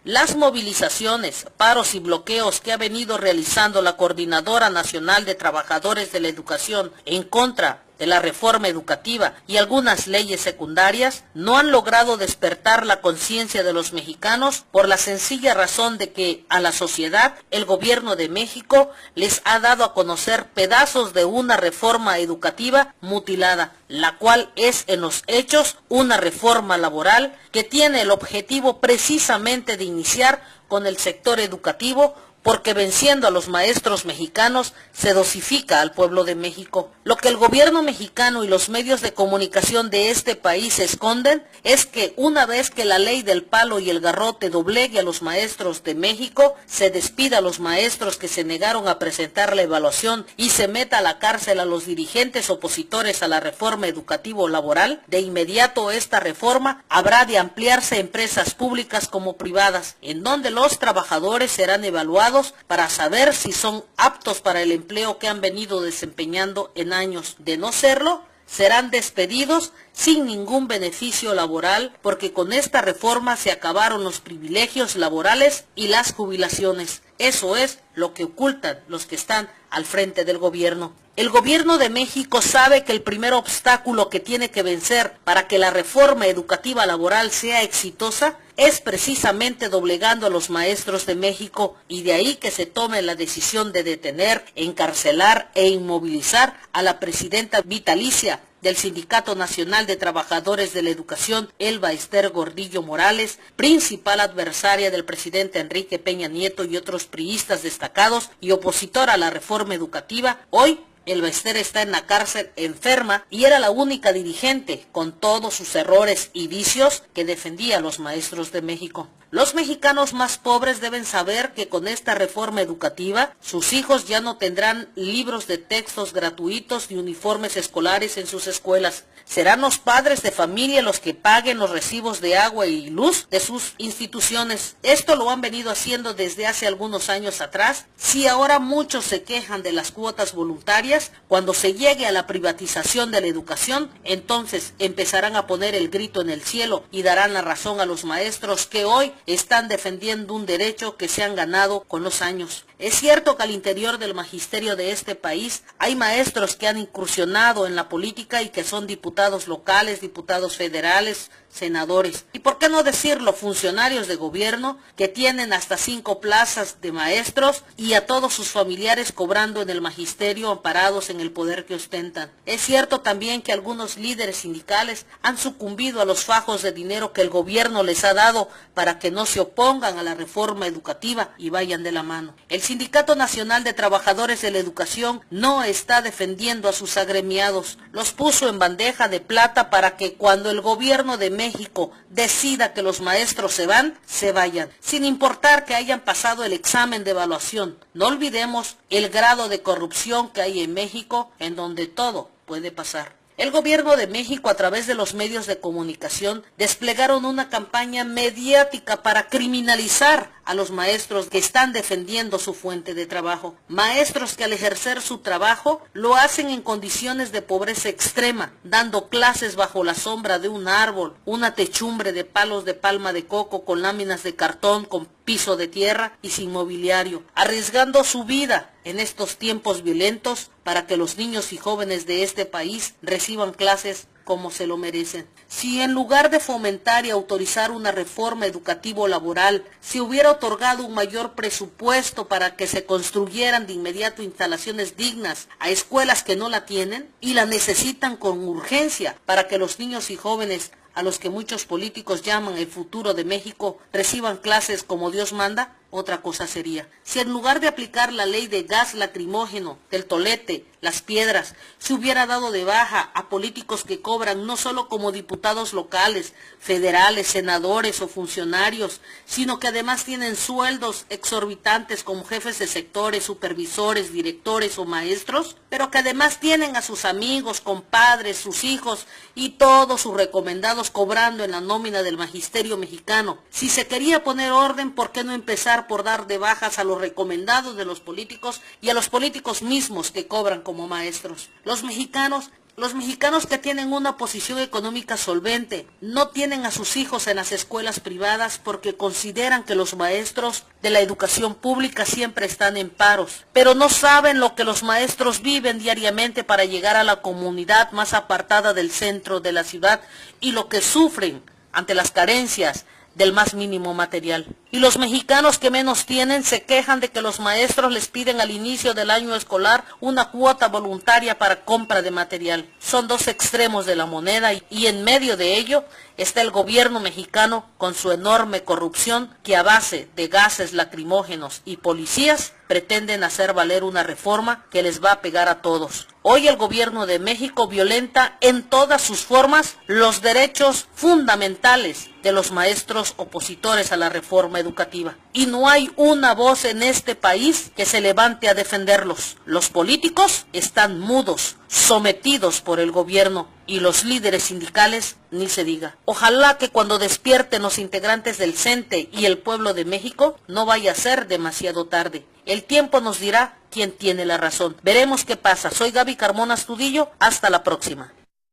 Las movilizaciones, paros y bloqueos que ha venido realizando la Coordinadora Nacional de Trabajadores de la Educación en contra de la reforma educativa y algunas leyes secundarias no han logrado despertar la conciencia de los mexicanos por la sencilla razón de que a la sociedad el gobierno de México les ha dado a conocer pedazos de una reforma educativa mutilada, la cual es en los hechos una reforma laboral que tiene el objetivo precisamente de iniciar con el sector educativo, porque venciendo a los maestros mexicanos se dosifica al pueblo de México. Lo que el gobierno mexicano y los medios de comunicación de este país esconden es que una vez que la ley del palo y el garrote doblegue a los maestros de México, se despida a los maestros que se negaron a presentar la evaluación y se meta a la cárcel a los dirigentes opositores a la reforma educativo-laboral, de inmediato esta reforma habrá de ampliarse a empresas públicas como privadas, en donde los trabajadores serán evaluados para saber si son aptos para el empleo que han venido desempeñando en años. De no serlo, serán despedidos sin ningún beneficio laboral, porque con esta reforma se acabaron los privilegios laborales y las jubilaciones. Eso es lo que ocultan los que están al frente del gobierno. El gobierno de México sabe que el primer obstáculo que tiene que vencer para que la reforma educativa laboral sea exitosa es precisamente doblegando a los maestros de México, y de ahí que se tome la decisión de detener, encarcelar e inmovilizar a la presidenta vitalicia del Sindicato Nacional de Trabajadores de la Educación, Elba Ester Gordillo Morales, principal adversaria del presidente Enrique Peña Nieto y otros priistas destacados y opositora a la reforma educativa. Hoy Elba Ester está en la cárcel enferma y era la única dirigente, con todos sus errores y vicios, que defendía a los maestros de México. Los mexicanos más pobres deben saber que con esta reforma educativa, sus hijos ya no tendrán libros de textos gratuitos ni uniformes escolares en sus escuelas. Serán los padres de familia los que paguen los recibos de agua y luz de sus instituciones. Esto lo han venido haciendo desde hace algunos años atrás. Si ahora muchos se quejan de las cuotas voluntarias, cuando se llegue a la privatización de la educación, entonces empezarán a poner el grito en el cielo y darán la razón a los maestros que hoy están defendiendo un derecho que se han ganado con los años. Es cierto que al interior del magisterio de este país hay maestros que han incursionado en la política y que son diputados locales, diputados federales, senadores. Y por qué no decirlo, funcionarios de gobierno que tienen hasta 5 plazas de maestros y a todos sus familiares cobrando en el magisterio, amparados en el poder que ostentan. Es cierto también que algunos líderes sindicales han sucumbido a los fajos de dinero que el gobierno les ha dado para que no se opongan a la reforma educativa y vayan de la mano. El Sindicato Nacional de Trabajadores de la Educación no está defendiendo a sus agremiados, los puso en bandeja de plata para que cuando el gobierno de México decida que los maestros se van, se vayan, sin importar que hayan pasado el examen de evaluación. No olvidemos el grado de corrupción que hay en México, en donde todo puede pasar. El gobierno de México, a través de los medios de comunicación, desplegaron una campaña mediática para criminalizar a los maestros que están defendiendo su fuente de trabajo. Maestros que al ejercer su trabajo lo hacen en condiciones de pobreza extrema, dando clases bajo la sombra de un árbol, una techumbre de palos de palma de coco con láminas de cartón, con piso de tierra y sin mobiliario, arriesgando su vida en estos tiempos violentos para que los niños y jóvenes de este país reciban clases como se lo merecen. Si en lugar de fomentar y autorizar una reforma educativo-laboral, se hubiera otorgado un mayor presupuesto para que se construyeran de inmediato instalaciones dignas a escuelas que no la tienen y la necesitan con urgencia para que los niños y jóvenes, a los que muchos políticos llaman el futuro de México, reciban clases como Dios manda, otra cosa sería. Si en lugar de aplicar la ley de gas lacrimógeno, del tolete, las piedras, se hubiera dado de baja a políticos que cobran no solo como diputados locales, federales, senadores o funcionarios, sino que además tienen sueldos exorbitantes como jefes de sectores, supervisores, directores o maestros, pero que además tienen a sus amigos, compadres, sus hijos y todos sus recomendados cobrando en la nómina del magisterio mexicano. Si se quería poner orden, ¿por qué no empezar por dar de bajas a los recomendados de los políticos y a los políticos mismos que cobran como maestros? Los mexicanos Los mexicanos que tienen una posición económica solvente no tienen a sus hijos en las escuelas privadas porque consideran que los maestros de la educación pública siempre están en paros, pero no saben lo que los maestros viven diariamente para llegar a la comunidad más apartada del centro de la ciudad y lo que sufren ante las carencias del más mínimo material. Y los mexicanos que menos tienen se quejan de que los maestros les piden al inicio del año escolar una cuota voluntaria para compra de material. Son dos extremos de la moneda y en medio de ello está el gobierno mexicano con su enorme corrupción que a base de gases lacrimógenos y policías pretenden hacer valer una reforma que les va a pegar a todos. Hoy el gobierno de México violenta en todas sus formas los derechos fundamentales de los maestros opositores a la reforma educativa. Y no hay una voz en este país que se levante a defenderlos. Los políticos están mudos, sometidos por el gobierno, y los líderes sindicales ni se diga. Ojalá que cuando despierten los integrantes del CENTE y el pueblo de México no vaya a ser demasiado tarde. El tiempo nos dirá quién tiene la razón. Veremos qué pasa. Soy Gaby Carmona Astudillo. Hasta la próxima.